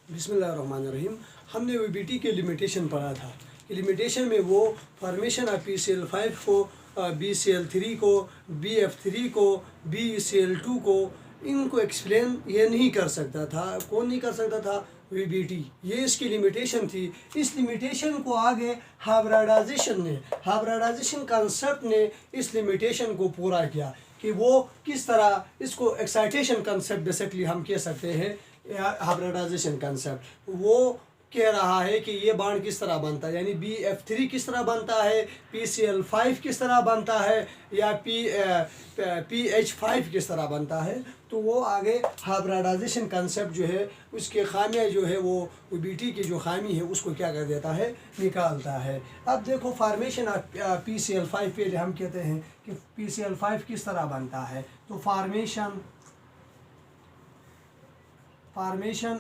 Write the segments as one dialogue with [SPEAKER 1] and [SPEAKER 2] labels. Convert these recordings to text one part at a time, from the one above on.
[SPEAKER 1] बिस्मिल्लाहिर्रहमानिर्रहीम। हमने वीबीटी के लिमिटेशन पढ़ा था कि लिमिटेशन में वो फॉर्मेशन ऑफ PCl5 को, BCl3 को, BF3 को, BCl2 को, इनको एक्सप्लेन ये नहीं कर सकता था। कौन नहीं कर सकता था? वीबीटी। ये इसकी लिमिटेशन थी। इस लिमिटेशन को आगे हाइब्रिडाइजेशन कंसेप्ट ने इस लिमिटेशन को पूरा किया कि वो किस तरह इसको एक्साइटेशन कंसेप्ट बेसिकली हम कह सकते हैं। हाइब्रिडाइजेशन कंसेप्ट वो कह रहा है कि ये बॉन्ड किस तरह बनता है, यानी BF3 किस तरह बनता है, PCl5 किस तरह बनता है, या PH5 किस तरह बनता है। तो वो आगे हाइब्रिडाइजेशन कंसेप्ट जो है उसके खामियाँ जो है वो बीटी की जो खामी है उसको क्या कर देता है, निकालता है। अब देखो फार्मेशन ऑफ PCl5 पहले हम कहते हैं कि PCl5 किस तरह बनता है। तो फार्मेशन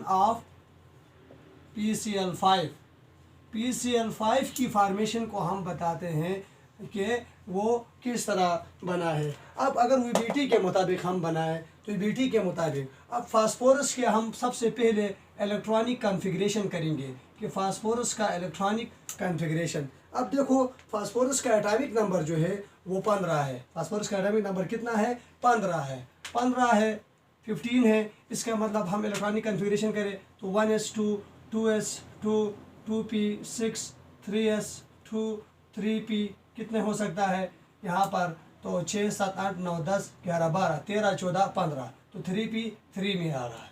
[SPEAKER 1] ऑफ PCl5 की फार्मेशन को हम बताते हैं कि वो किस तरह बना है। अब अगर वीबीटी के मुताबिक हम बनाएं तो वीबीटी के मुताबिक अब फास्फोरस के हम सबसे पहले इलेक्ट्रॉनिक कॉन्फ़िगरेशन करेंगे कि फास्फोरस का इलेक्ट्रॉनिक कॉन्फ़िगरेशन। अब देखो फास्फोरस का एटॉमिक नंबर जो है वो 15 है। फास्फोरस का एटॉमिक नंबर कितना है? 15 है। 15 है। इसका मतलब हम इलेक्ट्रॉनिक कॉन्फ़िगरेशन करें तो 1s2 2s2 2p6 3s2 3p कितने हो सकता है यहाँ पर? तो 6 7 8 9 10 11 12 13 14 15, तो 3p 3 में आ रहा है।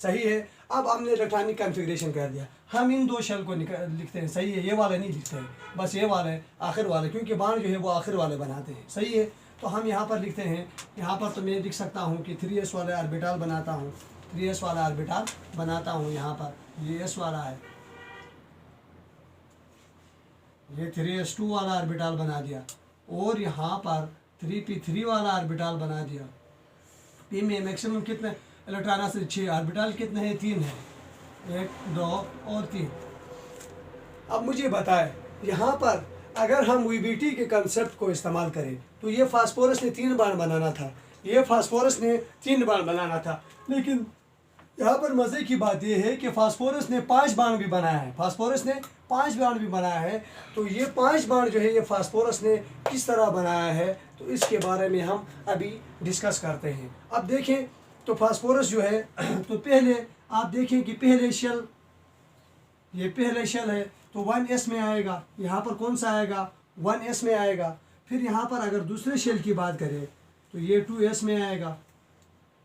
[SPEAKER 1] सही है। अब हमने इलेक्ट्रॉनिक कॉन्फ़िगरेशन कर दिया। हम इन दो शेल को लिखते हैं। सही है। ये वाले नहीं लिखते हैं, बस ये वाले आखिर वाले, क्योंकि बाण जो है वो आखिर वाले बनाते हैं। सही है। तो हम यहाँ पर लिखते हैं, यहाँ पर तो मैं लिख सकता हूँ कि 3s वाले ऑर्बिटल बनाता हूँ, 3s वाला ऑर्बिटल बनाता हूँ। यहाँ पर ये s वाला है, ये 3s2 वाला ऑर्बिटल बना दिया, और यहाँ पर 3p3 वाला ऑर्बिटल बना दिया। p में मैक्सिमम कितने इलेक्ट्रॉन से 6, ऑर्बिटल कितने हैं? 3 है, 1 2 और 3। अब मुझे बताएं, यहाँ पर अगर हम वीबीटी के कंसेप्ट को इस्तेमाल करें तो ये फास्फोरस ने 3 बार बनाना था, ये फास्फोरस ने 3 बार बनाना था। लेकिन यहाँ पर मज़े की बात यह है कि फास्फोरस ने 5 बाण भी बनाया है। फास्फोरस ने 5 बाण भी बनाया है। तो ये 5 बाण जो है ये फास्फोरस ने किस तरह बनाया है, तो इसके बारे में हम अभी डिस्कस करते हैं। अब देखें तो फास्फोरस जो है तो पहले आप देखें कि पहले शेल, ये पहले शेल है तो 1s में आएगा। यहाँ पर कौन सा आएगा? 1s में आएगा। फिर यहाँ पर अगर दूसरे शेल की बात करें तो ये 2s में आएगा,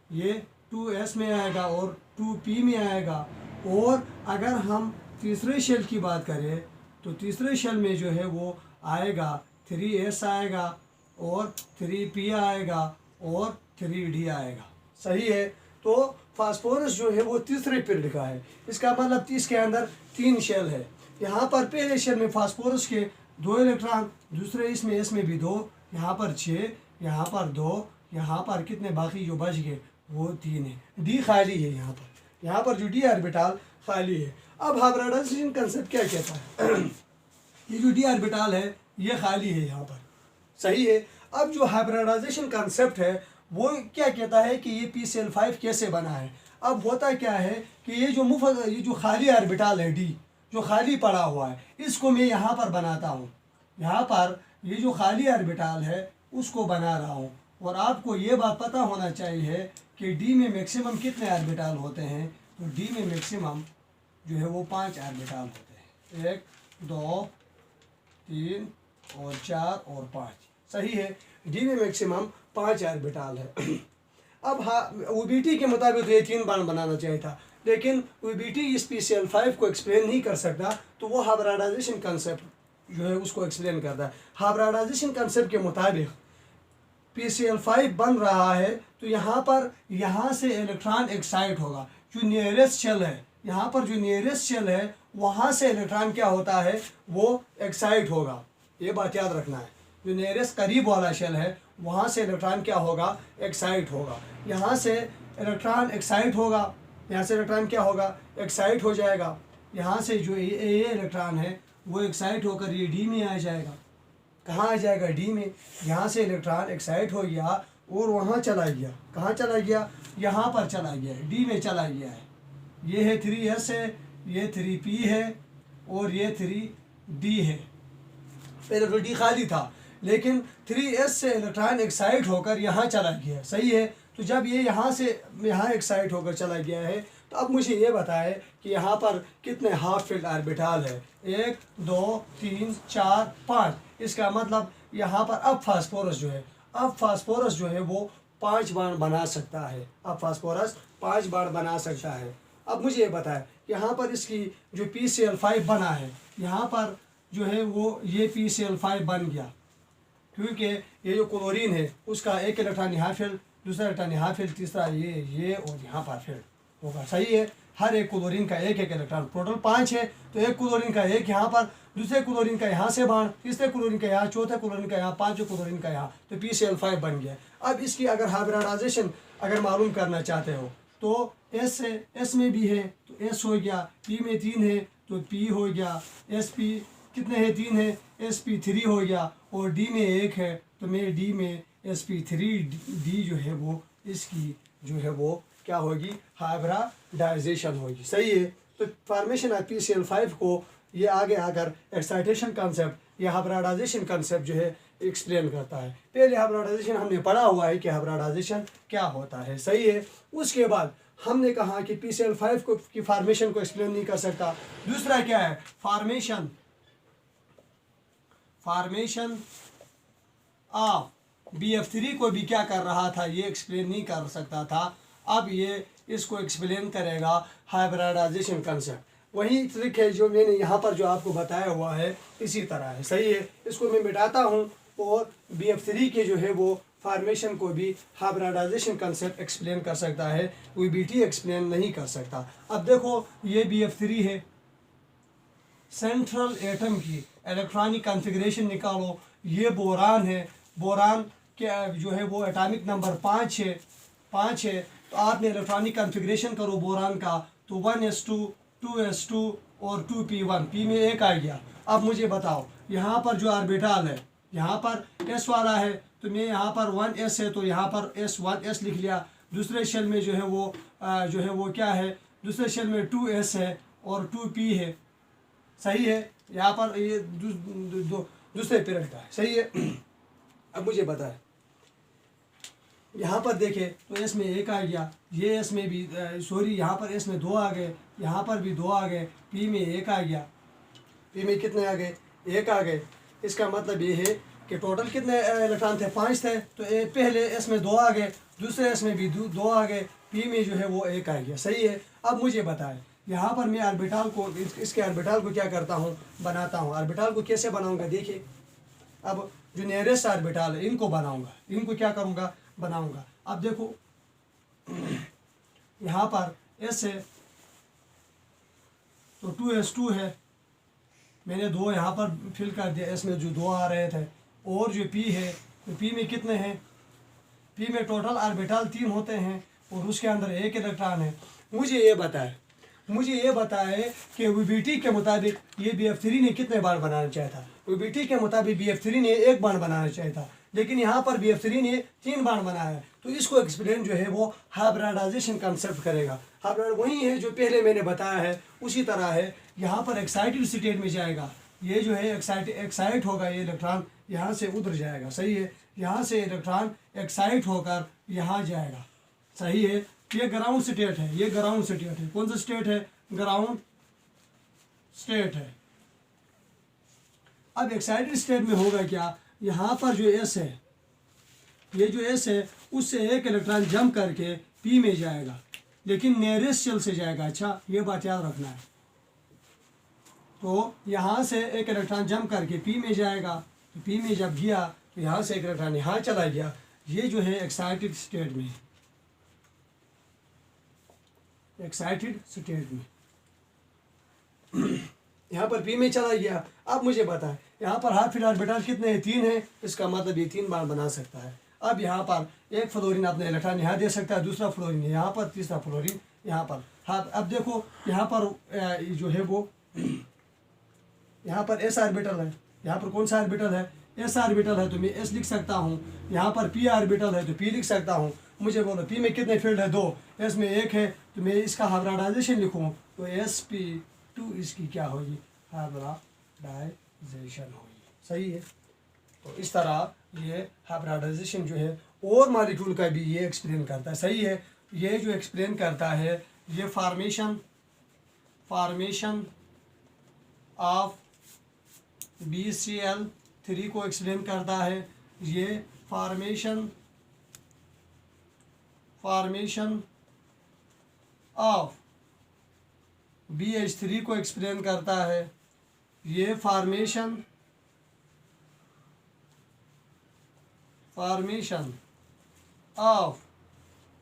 [SPEAKER 1] ये 2s में आएगा और 2p में आएगा। और अगर हम तीसरे शेल की बात करें तो तीसरे शेल में जो है वो आएगा 3s आएगा और 3p आएगा और 3d आएगा। सही है। तो फास्फोरस जो है वो तीसरे पीरियड का है। इसका मतलब 30 के अंदर 3 शेल है। यहाँ पर पहले शेल में फास्फोरस के 2 इलेक्ट्रॉन, दूसरे इसमें भी 2, यहाँ पर 6, यहाँ पर 2, यहाँ पर कितने बाकी जो बच गए वो 3 है। डी खाली है यहाँ पर जो डी ऑर्बिटल खाली है। अब हाइब्रिडाइजेशन कंसेप्ट क्या कहता है? ये जो डी ऑर्बिटल है ये खाली है यहाँ पर। सही है। अब जो हाइब्रिडाइजेशन कंसेप्ट है वो क्या कहता है कि ये PCl5 कैसे बना है। अब होता क्या है कि ये जो खाली ऑर्बिटल है डी, जो खाली पड़ा हुआ है, इसको मैं यहाँ पर बनाता हूँ। यहाँ पर ये जो खाली ऑर्बिटल है उसको बना रहा हूँ। और आपको ये बात पता होना चाहिए कि डी में मैक्सिमम कितने ऑर्बिटल होते हैं। तो डी में मैक्सिमम जो है वो 5 ऑर्बिटल होते हैं, 1 2 3 और 4 और 5। सही है। डी में मैक्सिमम 5 ऑर्बिटल है। अब हाँ, वीबीटी के मुताबिक तो ये 3 बाण बनाना चाहिए था, लेकिन वीबीटी इस PCl5 को एक्सप्लेन नहीं कर सकता, तो वो हाइब्रिडाइजेशन कंसेप्ट जो है उसको एक्सप्लेन करता है। हाइब्रिडाइजेशन कंसेप्ट के मुताबिक PCl5 बन रहा है तो यहाँ से इलेक्ट्रॉन एक्साइट होगा। जो नियरेस्ट शेल है, यहाँ पर जो नियरेस्ट शेल है वहाँ से इलेक्ट्रॉन क्या होता है, वो एक्साइट होगा। ये बात याद रखना है। जो नियरेस्ट करीब वाला शेल है वहाँ से इलेक्ट्रॉन क्या होगा, एक्साइट होगा। यहाँ से इलेक्ट्रॉन एक्साइट होगा, यहाँ से इलेक्ट्रॉन क्या होगा, एक्साइट हो जाएगा। यहाँ से जो ये इलेक्ट्रॉन है वो एक्साइट होकर ये डी में आ जाएगा। कहाँ आ जाएगा? डी में। यहाँ से इलेक्ट्रॉन एक्साइट हो गया और वहाँ चला गया। कहाँ चला गया? यहाँ पर चला गया है, डी में चला गया है। ये है 3s है, ये 3p है और ये 3d है। पहले तो d खाली था, लेकिन 3s से इलेक्ट्रॉन एक्साइट होकर यहाँ चला गया, सही है। तो जब ये यहाँ से यहाँ एक्साइट होकर चला गया है, तो अब मुझे ये बताए कि यहाँ पर कितने हाफ फिल्ड ऑर्बिटल है। 1 2 3 4 5। इसका मतलब यहाँ पर अब फास्फोरस जो है वो 5 बार बना सकता है। अब फास्फोरस 5 बार बना सकता है। अब मुझे ये बताए यहाँ पर इसकी जो PCl5 बना है, यहाँ पर जो है वो ये PCl5 बन गया, क्योंकि ये जो क्लोरीन है उसका एक इलेक्ट्रॉन यहाँ फील्ड, दूसरा इलेक्ट्रॉन यहाँ फील्ड, तीसरा ये और यहाँ पर फील्ड होगा, सही है। हर एक क्लोरीन का एक इलेक्ट्रॉन, टोटल 5 है, तो एक क्लोरीन का एक यहाँ पर, दूसरे क्लोरीन का यहाँ से बाण, तीसरे क्लोरीन का यहाँ, चौथे क्लोरीन का यहाँ, पांचवें क्लोरीन का यहाँ, तो PCl5 बन गया। अब इसकी अगर हाइब्रिडाइजेशन अगर मालूम करना चाहते हो तो S में भी है तो S हो गया, P में 3 है तो P हो गया, SP कितने हैं 3 है, SP3 हो गया, और D में 1 है तो मैं D में SP3D जो है वो इसकी जो है वो क्या होगी, हाइब्रिडाइजेशन होगी, सही है। तो फॉर्मेशन ऑफ PCl5 को ये आगे आकर एक्साइटेशन कॉन्सेप्ट या हाइब्रिडाइजेशन कॉन्सेप्ट जो है एक्सप्लेन करता है। पहले हाइब्रिडाइजेशन हमने पढ़ा हुआ है कि हाइब्रिडाइजेशन क्या होता है, सही है। उसके बाद हमने कहा कि PCl5 को की फॉर्मेशन को एक्सप्लेन नहीं कर सकता। दूसरा क्या है, फॉर्मेशन ऑफ BF3 को भी क्या कर रहा था, ये एक्सप्लेन नहीं कर सकता था। अब ये इसको एक्सप्लेन करेगा हाइब्रिडाइजेशन कंसेप्ट। वही ट्रिक है जो मैंने यहाँ पर जो आपको बताया हुआ है, इसी तरह है, सही है। इसको मैं मिटाता हूँ और BF3 के जो है वो फॉर्मेशन को भी हाइब्रिडाइजेशन कंसेप्ट एक्सप्लेन कर सकता है, कोई BT एक्सप्लेन नहीं कर सकता। अब देखो ये BF3 है, सेंट्रल एटम की इलेक्ट्रॉनिक कॉन्फ़िगरेशन निकालो। ये बोरान है, बोरान के जो है वो एटॉमिक नंबर 5 है। तो आपने इलेक्ट्रॉनिक कॉन्फ़िगरेशन करो बोरान का, तो 1s2 2s2 और 2p1, p में 1 आ गया। अब मुझे बताओ यहाँ पर जो ऑर्बिटल है, यहाँ पर s वाला है, तो मैं यहाँ पर 1s है तो यहाँ पर s1s लिख लिया। दूसरे शेल में जो है वो क्या है, दूसरे शेल में 2s है और 2p है, सही है। यहाँ पर ये दूसरे पीरियड का है, सही है। अब मुझे बताए यहाँ पर देखे तो एस में 1 आ गया, ये एस में भी सॉरी यहाँ पर एस में 2 आ गए, यहाँ पर भी 2 आ गए, पी में 1 आ गया, पी में कितने आ गए, 1 आ गए। इसका मतलब ये है कि टोटल कितने इलेक्ट्रॉन थे, 5 थे। तो पहले एस में 2 आ गए, दूसरे एस में भी 2 आ गए, पी में जो है वो 1 आ गया, सही है। अब मुझे बताए यहाँ पर मैं ऑर्बिटल को इसके ऑर्बिटल को क्या करता हूँ, बनाता हूँ। ऑर्बिटल को कैसे बनाऊँगा, देखिए। अब जो नियरेस्ट ऑर्बिटल है इनको बनाऊँगा, इनको क्या करूँगा, बनाऊँगा। अब देखो यहाँ पर एस है तो 2s2 है, मैंने 2 यहाँ पर फिल कर दिया, एस में जो 2 आ रहे थे। और जो पी है तो पी में कितने हैं, पी में टोटल ऑर्बिटल 3 होते हैं और उसके अंदर 1 इलेक्ट्रॉन है। मुझे ये बताए कि VBT के मुताबिक ये BF3 ने कितने बार बनाना चाहिए था। VBT के मुताबिक BF3 ने 1 बार बनाना चाहिए था, लेकिन यहाँ पर BF3 ने 3 बार बनाया है। तो इसको एक्सप्लेन जो है वो हाइब्रिडाइजेशन कंसेप्ट करेगा। हाइब्रिड वही है जो पहले मैंने बताया है, उसी तरह है। यहाँ पर एक्साइटेड स्टेट में जाएगा, ये जो है एक्साइट होगा, ये इलेक्ट्रॉन यहाँ से उधर जाएगा, सही है। यहाँ से इलेक्ट्रॉन एक्साइट होकर यहाँ जाएगा, सही है। ये ग्राउंड स्टेट है, ये ग्राउंड स्टेट है। कौन सा स्टेट है, ग्राउंड स्टेट है। अब एक्साइटेड स्टेट में होगा क्या, यहाँ पर जो एस है, ये जो एस है उससे 1 इलेक्ट्रॉन जंप करके पी में जाएगा, लेकिन नियरेस्ट शेल से जाएगा। अच्छा, ये बात याद रखना है। तो यहाँ से 1 इलेक्ट्रॉन जंप करके पी में जाएगा, तो पी में जब गया तो यहाँ से 1 इलेक्ट्रॉन यहाँ चला गया। ये जो है एक्साइटेड स्टेट में, एक्साइटेड स्टेट में यहाँ पर पी में चला गया। अब मुझे बताए यहाँ पर हाफ फिल ऑर्बिटल कितने हैं, 3 है। इसका मतलब ये 3 बार बना सकता है। अब यहाँ पर एक फ्लोरीन अपने इलेक्ट्रॉन यहाँ दे सकता है, दूसरा फ्लोरीन यहाँ पर, तीसरा फ्लोरीन यहाँ पर। हाँ, अब देखो यहाँ पर जो है वो यहाँ पर एस ऑर्बिटल है, यहाँ पर कौन सा ऑर्बिटल है, एस ऑर्बिटल है, तो मैं एस लिख सकता हूँ। यहाँ पर पी ऑर्बिटल है तो पी लिख सकता हूँ। मुझे बोलो पी में कितने फील्ड है? 2, एस में 1 है, तो मैं इसका हाइब्रिडाइजेशन लिखूँ तो sp2 इसकी क्या होगी? हाइब्रिडाइजेशन होगी। सही है। तो इस तरह ये हाइब्रिडाइजेशन जो है और मॉलिक्यूल का भी ये एक्सप्लेन करता है। सही है। ये जो एक्सप्लेन करता है ये फॉर्मेशन ऑफ BCl3 को एक्सप्लेन करता है। ये फॉर्मेशन ऑफ BH3 को एक्सप्लेन करता है। ये फॉर्मेशन ऑफ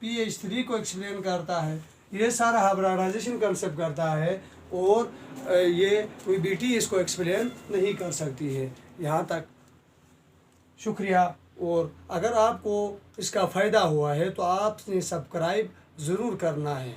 [SPEAKER 1] PH3 को एक्सप्लेन करता है। ये सारा हाइब्रिडाइजेशन कंसेप्ट करता है और ये कोई BT इसको एक्सप्लेन नहीं कर सकती है। यहाँ तक। शुक्रिया। और अगर आपको इसका फ़ायदा हुआ है तो आपने सब्सक्राइब ज़रूर करना है।